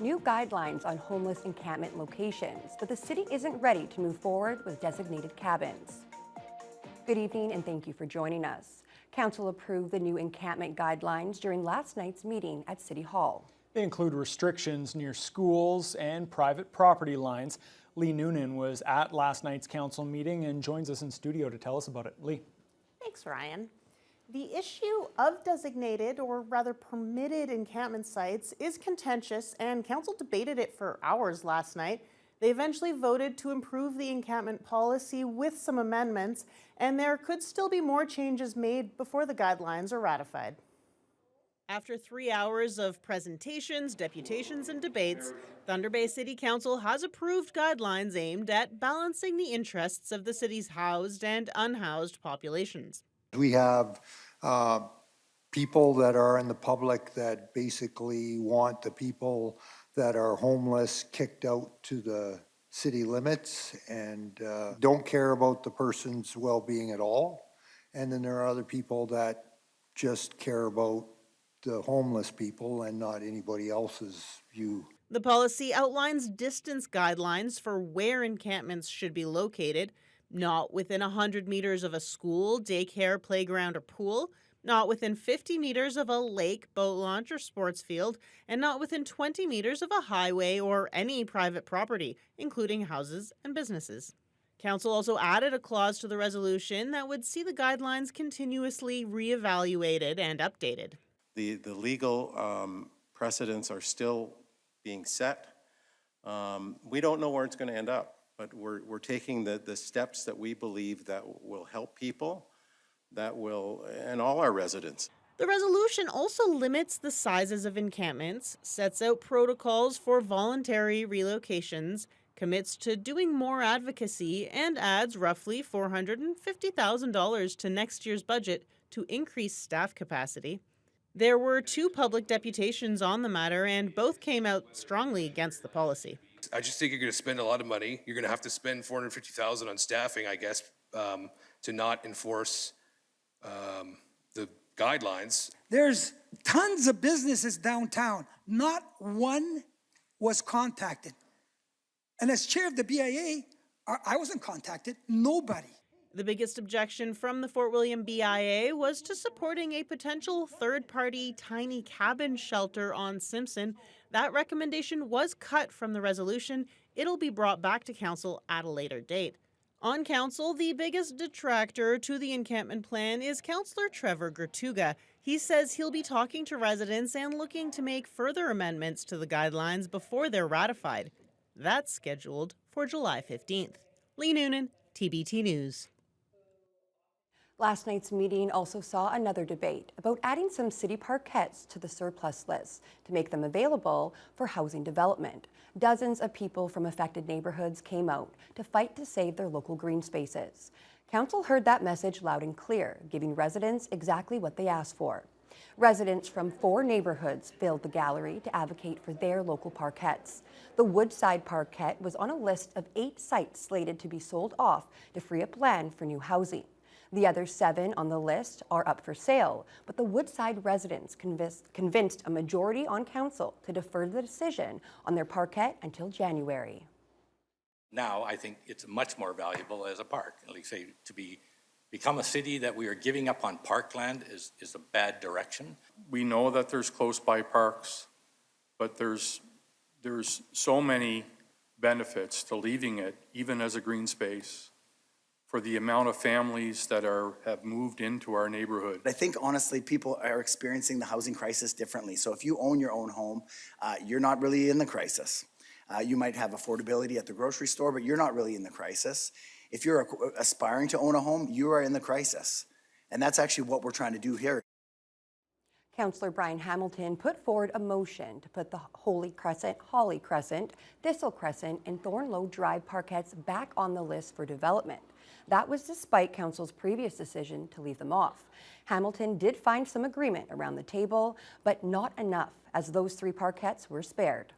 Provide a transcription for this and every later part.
new guidelines on homeless encampment locations, but the city isn't ready to move forward with designated cabins. Good evening and thank you for joining us. Council approved the new encampment guidelines during last night's meeting at City Hall. They include restrictions near schools and private property lines. Lee Noonan was at last night's council meeting and joins us in studio to tell us about it. Lee. Thanks, Ryan. The issue of designated, or rather permitted, encampment sites is contentious, and council debated it for hours last night. They eventually voted to improve the encampment policy with some amendments, and there could still be more changes made before the guidelines are ratified. After 3 hours of presentations, deputations, and debates, Thunder Bay City Council has approved guidelines aimed at balancing the interests of the city's housed and unhoused populations. We have people that are in the public that basically want the people that are homeless kicked out to the city limits and don't care about the person's well-being at all. And then there are other people that just care about the homeless people and not anybody else's view. The policy outlines distance guidelines for where encampments should be located, not within 100 meters of a school, daycare, playground, or pool, not within 50 meters of a lake, boat launch, or sports field, and not within 20 meters of a highway or any private property, including houses and businesses. Council also added a clause to the resolution that would see the guidelines continuously reevaluated and updated. The legal precedents are still being set. We don't know where it's going to end up, but we're taking the steps that we believe that will help people, and all our residents. The resolution also limits the sizes of encampments, sets out protocols for voluntary relocations, commits to doing more advocacy, and adds roughly $450,000 to next year's budget to increase staff capacity. There were 2 public deputations on the matter, and both came out strongly against the policy. I just think you're going to spend a lot of money. You're going to have to spend $450,000 on staffing, I guess, to not enforce the guidelines. There's tons of businesses downtown. Not one was contacted. And as chair of the BIA, I wasn't contacted. Nobody. The biggest objection from the Fort William BIA was to supporting a potential third-party tiny cabin shelter on Simpson. That recommendation was cut from the resolution. It'll be brought back to council at a later date. On council, the biggest detractor to the encampment plan is Councillor Trevor Gertuga. He says he'll be talking to residents and looking to make further amendments to the guidelines before they're ratified. That's scheduled for July 15th. Lee Noonan, TBT News. Last night's meeting also saw another debate about adding some city parkettes to the surplus list to make them available for housing development. Dozens of people from affected neighborhoods came out to fight to save their local green spaces. Council heard that message loud and clear, giving residents exactly what they asked for. Residents from 4 neighborhoods filled the gallery to advocate for their local parkettes. The Woodside Parkette was on a list of 8 sites slated to be sold off to free up land for new housing. The other 7 on the list are up for sale, but the Woodside residents convinced a majority on council to defer the decision on their parkette until January. Now I think it's much more valuable as a park. At least say to become a city that we are giving up on parkland is a bad direction. We know that there's close by parks, but there's so many benefits to leaving it, even as a green space, for the amount of families that have moved into our neighborhood. I think honestly people are experiencing the housing crisis differently. So if you own your own home, you're not really in the crisis. You might have affordability at the grocery store, but you're not really in the crisis. If you're aspiring to own a home, you are in the crisis. And that's actually what we're trying to do here. Councillor Brian Hamilton put forward a motion to put the Holly Crescent, Thistle Crescent, and Thornlow Drive parkettes back on the list for development. That was despite Council's previous decision to leave them off. Hamilton did find some agreement around the table, but not enough, as those 3 parkettes were spared.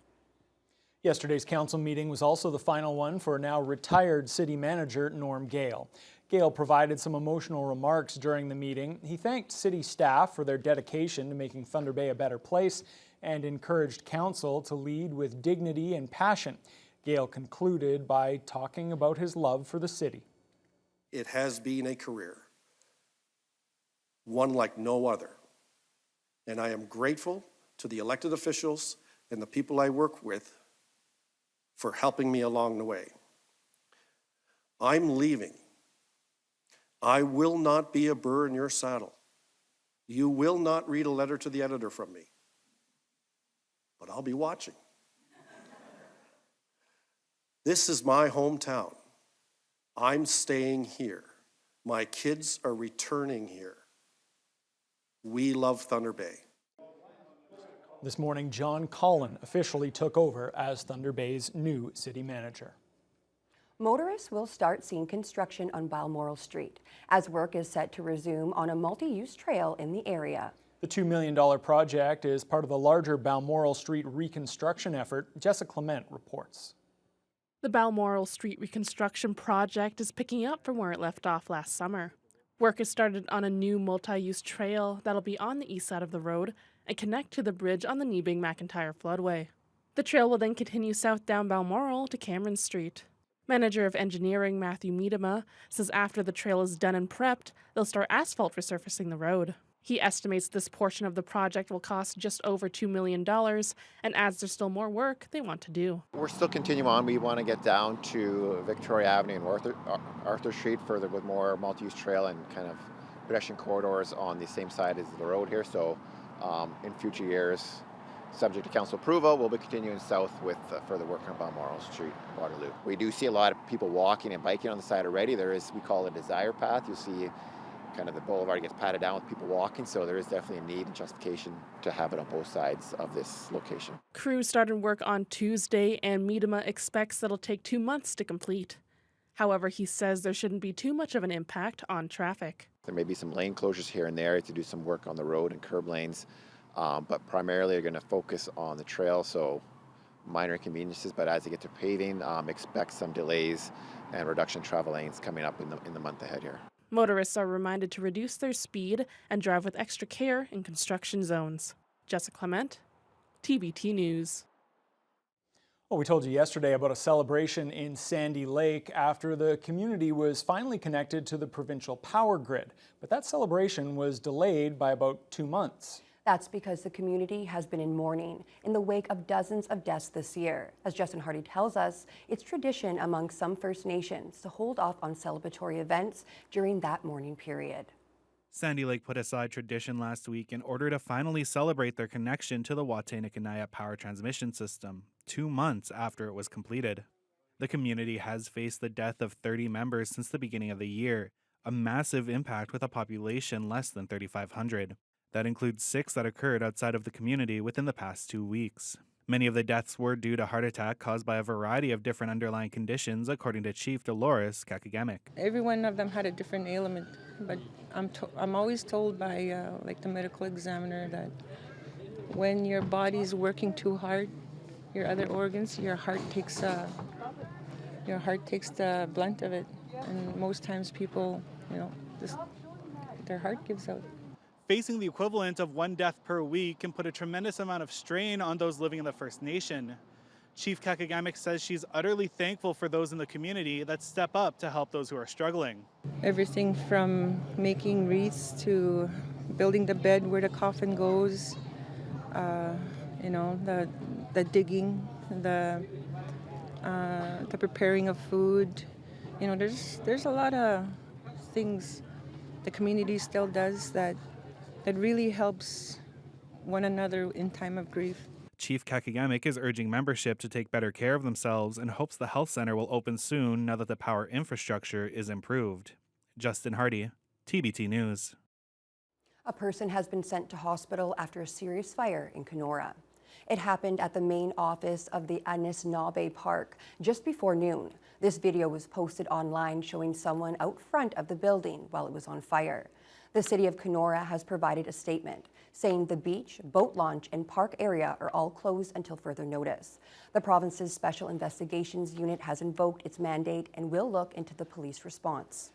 Yesterday's council meeting was also the final one for now retired city manager Norm Gail. Gail provided some emotional remarks during the meeting. He thanked city staff for their dedication to making Thunder Bay a better place and encouraged council to lead with dignity and passion. Gail concluded by talking about his love for the city. It has been a career, one like no other. And I am grateful to the elected officials and the people I work with for helping me along the way. I'm leaving. I will not be a burr in your saddle. You will not read a letter to the editor from me, but I'll be watching. This is my hometown. I'm staying here. My kids are returning here. We love Thunder Bay. This morning, John Collin officially took over as Thunder Bay's new city manager. Motorists will start seeing construction on Balmmoral Street as work is set to resume on a multi-use trail in the area. The $2 million project is part of the larger Balmmoral Street reconstruction effort. Jessica Clement reports. The Balmmoral Street reconstruction project is picking up from where it left off last summer. Work has started on a new multi-use trail that'll be on the east side of the road and connect to the bridge on the Nebing-McIntyre floodway. The trail will then continue south down Balmmoral to Cameron Street. Manager of Engineering Matthew Miedema says after the trail is done and prepped, they'll start asphalt resurfacing the road. He estimates this portion of the project will cost just over $2 million and adds there's still more work they want to do. We're still continuing on. We want to get down to Victoria Avenue and Arthur Street further with more multi-use trail and kind of pedestrian corridors on the same side as the road here. So in future years, subject to council approval, we'll be continuing south with further work on Balmmoral Street, Waterloo. We do see a lot of people walking and biking on the side already. There is, we call it a desire path. You'll see kind of the boulevard gets patted down with people walking, so there is definitely a need and justification to have it on both sides of this location. Crews started work on Tuesday, and Miedema expects that'll take 2 months to complete. However, he says there shouldn't be too much of an impact on traffic. There may be some lane closures here and there to do some work on the road and curb lanes, but primarily they're going to focus on the trail, so minor inconveniences, but as they get to paving, expect some delays and reduction in travel lanes coming up in the month ahead here. Motorists are reminded to reduce their speed and drive with extra care in construction zones. Jessica Clement, TBT News. Well, we told you yesterday about a celebration in Sandy Lake after the community was finally connected to the provincial power grid. But that celebration was delayed by about 2 months. That's because the community has been in mourning in the wake of dozens of deaths this year. As Justin Hardy tells us, it's tradition among some First Nations to hold off on celebratory events during that mourning period. Sandy Lake put aside tradition last week in order to finally celebrate their connection to the Wataynikaneyap power transmission system, 2 months after it was completed. The community has faced the death of 30 members since the beginning of the year, a massive impact with a population less than 3,500. That includes 6 that occurred outside of the community within the past 2 weeks. Many of the deaths were due to heart attack caused by a variety of different underlying conditions, according to Chief Dolores Kakagamic. Every one of them had a different ailment, but I'm always told by like the medical examiner that when your body's working too hard, your other organs, your heart takes the blunt of it, and most times people, just their heart gives out. Facing the equivalent of 1 death per week can put a tremendous amount of strain on those living in the First Nation. Chief Kakagamic says she's utterly thankful for those in the community that step up to help those who are struggling. Everything from making wreaths to building the bed where the coffin goes, the digging, the preparing of food. There's a lot of things the community still does that really helps one another in time of grief. Chief Kakagamic is urging membership to take better care of themselves and hopes the health center will open soon now that the power infrastructure is improved. Justin Hardy, TBT News. A person has been sent to hospital after a serious fire in Canora. It happened at the main office of the Anishinaabe Park just before noon. This video was posted online showing someone out front of the building while it was on fire. The city of Canora has provided a statement saying the beach, boat launch, and park area are all closed until further notice. The province's Special Investigations Unit has invoked its mandate and will look into the police response.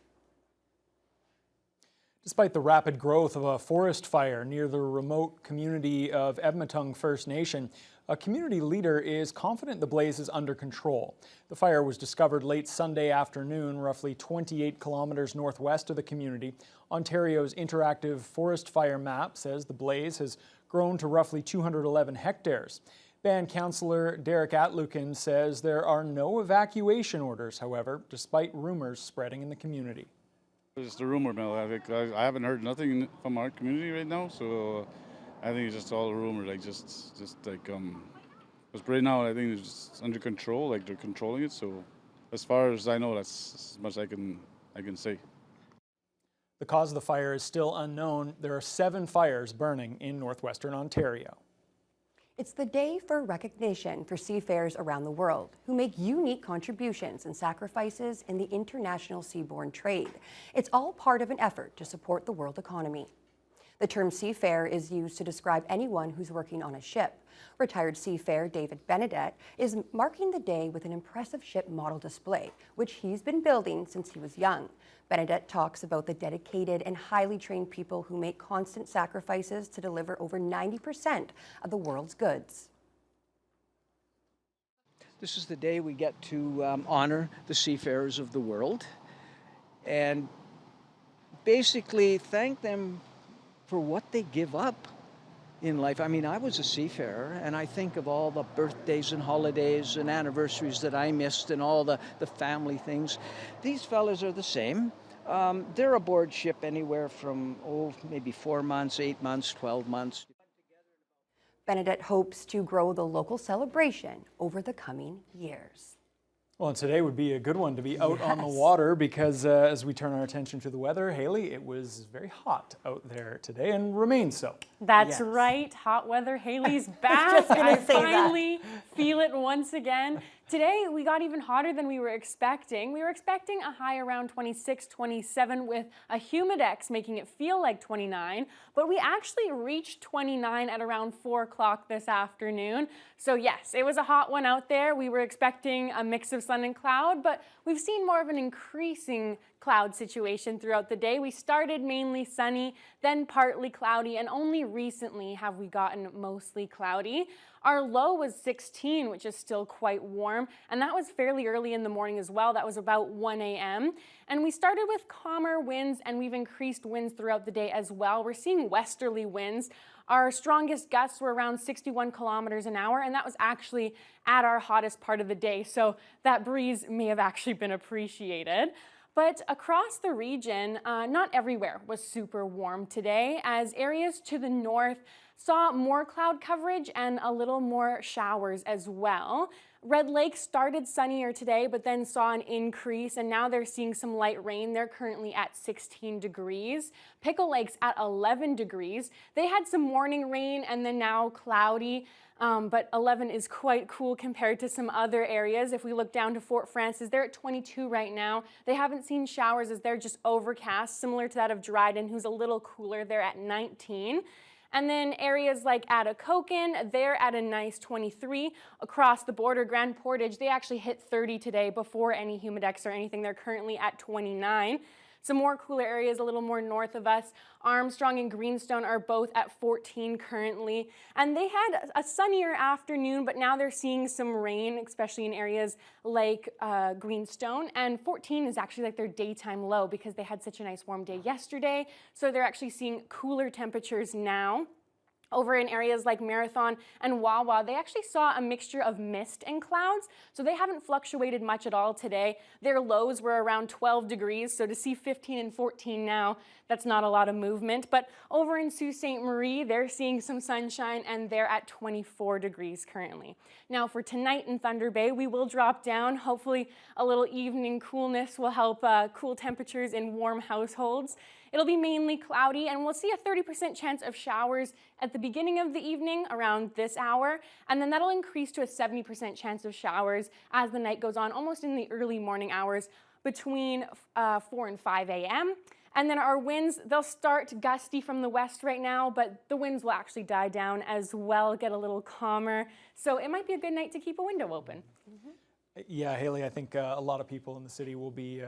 Despite the rapid growth of a forest fire near the remote community of Ebmetung First Nation, a community leader is confident the blaze is under control. The fire was discovered late Sunday afternoon, roughly 28 kilometers northwest of the community. Ontario's interactive forest fire map says the blaze has grown to roughly 211 hectares. Band councillor Derek Atlukin says there are no evacuation orders, however, despite rumors spreading in the community. It's just a rumor mill. I haven't heard nothing from our community right now, so I think it's just all a rumor. Like just like because right now I think it's just under control. Like they're controlling it. So as far as I know, that's as much I can say. The cause of the fire is still unknown. There are 7 fires burning in northwestern Ontario. It's the day for recognition for seafarers around the world who make unique contributions and sacrifices in the international seaborne trade. It's all part of an effort to support the world economy. The term seafarer is used to describe anyone who's working on a ship. Retired seafarer David Benedette is marking the day with an impressive ship model display, which he's been building since he was young. Benedette talks about the dedicated and highly trained people who make constant sacrifices to deliver over 90% of the world's goods. This is the day we get to honor the seafarers of the world and basically thank them for what they give up in life. I mean, I was a seafarer, and I think of all the birthdays and holidays and anniversaries that I missed and all the family things. These fellas are the same. They're aboard ship anywhere from, maybe 4 months, 8 months, 12 months. Benedette hopes to grow the local celebration over the coming years. Well, and today would be a good one to be out on the water because as we turn our attention to the weather, Haley, it was very hot out there today and remains so. That's right, hot weather. Haley's back. I finally feel it once again. Today, we got even hotter than we were expecting. We were expecting a high around 26, 27 with a humidex making it feel like 29, but we actually reached 29 at around 4 o'clock this afternoon. So yes, it was a hot one out there. We were expecting a mix of sun and cloud, but we've seen more of an increasing cloud situation throughout the day. We started mainly sunny, then partly cloudy, and only recently have we gotten mostly cloudy. Our low was 16, which is still quite warm, and that was fairly early in the morning as well. That was about 1 a.m. And we started with calmer winds, and we've increased winds throughout the day as well. We're seeing westerly winds. Our strongest gusts were around 61 kilometers an hour, and that was actually at our hottest part of the day. So that breeze may have actually been appreciated. But across the region, not everywhere was super warm today, as areas to the north saw more cloud coverage and a little more showers as well. Red Lake started sunnier today, but then saw an increase, and now they're seeing some light rain. They're currently at 16 degrees. Pickle Lake's at 11 degrees. They had some morning rain and then now cloudy. But 11 is quite cool compared to some other areas. If we look down to Fort Frances, they're at 22 right now. They haven't seen showers as they're just overcast, similar to that of Dryden, who's a little cooler. They're at 19. And then areas like Attawapiskat, they're at a nice 23. Across the border, Grand Portage, they actually hit 30 today before any humidex or anything. They're currently at 29. Some more cooler areas a little more north of us. Armstrong and Greenstone are both at 14 currently. And they had a sunnier afternoon, but now they're seeing some rain, especially in areas like Greenstone. And 14 is actually like their daytime low because they had such a nice warm day yesterday. So they're actually seeing cooler temperatures now. Over in areas like Marathon and Wawa, they actually saw a mixture of mist and clouds, so they haven't fluctuated much at all today. Their lows were around 12 degrees, so to see 15 and 14 now, that's not a lot of movement. But over in Sault Ste. Marie, they're seeing some sunshine, and they're at 24 degrees currently. Now for tonight in Thunder Bay, we will drop down. Hopefully a little evening coolness will help cool temperatures in warm households. It'll be mainly cloudy, and we'll see a 30% chance of showers at the beginning of the evening around this hour, and then that'll increase to a 70% chance of showers as the night goes on, almost in the early morning hours between 4 and 5 a.m. And then our winds, they'll start gusty from the west right now, but the winds will actually die down as well, get a little calmer. So it might be a good night to keep a window open. Yeah, Haley, I think a lot of people in the city will be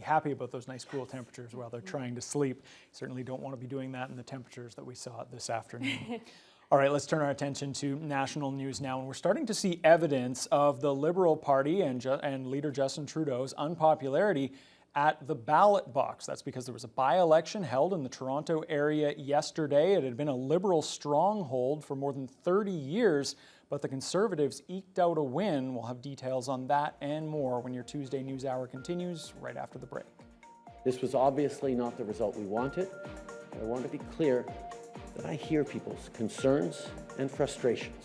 happy about those nice cool temperatures while they're trying to sleep. Certainly don't want to be doing that in the temperatures that we saw this afternoon. All right, let's turn our attention to national news now, and we're starting to see evidence of the Liberal Party and leader Justin Trudeau's unpopularity at the ballot box. That's because there was a by-election held in the Toronto area yesterday. It had been a Liberal stronghold for more than 30 years, but the Conservatives eked out a win. We'll have details on that and more when your Tuesday News Hour continues right after the break. This was obviously not the result we wanted, but I want to be clear that I hear people's concerns and frustrations.